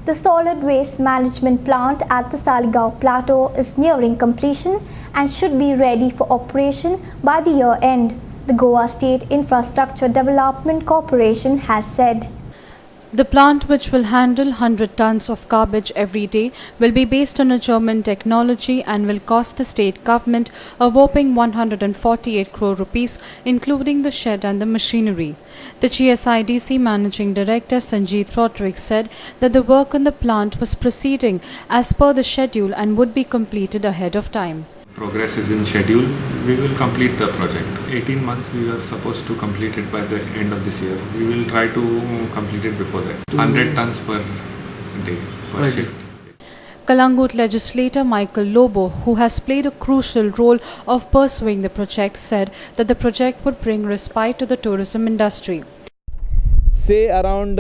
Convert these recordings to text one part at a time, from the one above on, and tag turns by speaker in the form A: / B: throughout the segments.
A: The solid waste management plant at the Saligaon Plateau is nearing completion and should be ready for operation by the year end, the Goa State Infrastructure Development Corporation has said.
B: The plant, which will handle 100 tons of garbage every day, will be based on a German technology and will cost the state government a whopping 148 crore rupees, including the shed and the machinery. The GSIDC Managing Director Sanjeev Rodrick said that the work on the plant was proceeding as per the schedule and would be completed ahead of time.
C: Progress is in schedule. We will complete the project. 18 months we are supposed to complete it by the end of this year. We will try to complete it before that. 100 tons per day, per shift.
B: Kalangut legislator Michael Lobo, who has played a crucial role of pursuing the project, said that the project would bring respite to the tourism industry.
D: Say around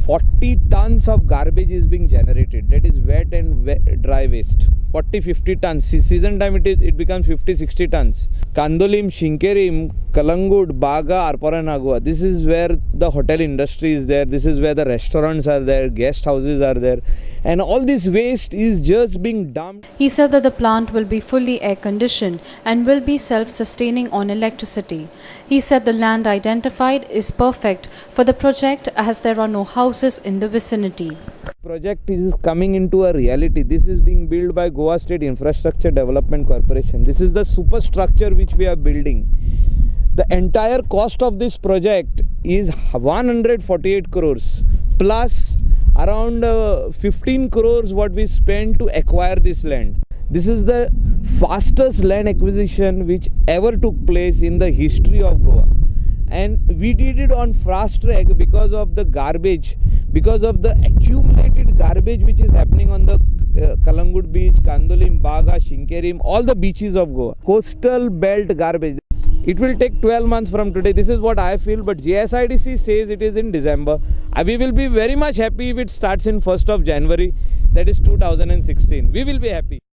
D: 40 tons of garbage is being generated, that is wet and dry waste. 40-50 tons, season time it becomes 50-60 tons. Kandolim, Shinkerim, Kalangut, Baga, Arpara, Nagua, this is where the hotel industry is there, this is where the restaurants are there, guest houses are there, and all this waste is just being dumped.
B: He said that the plant will be fully air conditioned and will be self-sustaining on electricity. He said the land identified is perfect for the project as there are no houses in the vicinity.
D: Project is coming into a reality. This is being built by Goa State Infrastructure Development Corporation. This is the superstructure which we are building. The entire cost of this project is 148 crores plus around 15 crores what we spent to acquire this land. This is the fastest land acquisition which ever took place in the history of Goa. And we did it on fast track because of the garbage, because of the accumulated garbage which is happening on the Kalangut beach, Kandolim, Baga, Shinkerim, all the beaches of Goa. Coastal belt garbage. It will take 12 months from today. This is what I feel, but GSIDC says it is in December. We will be very much happy if it starts in 1st of January, that is 2016. We will be happy.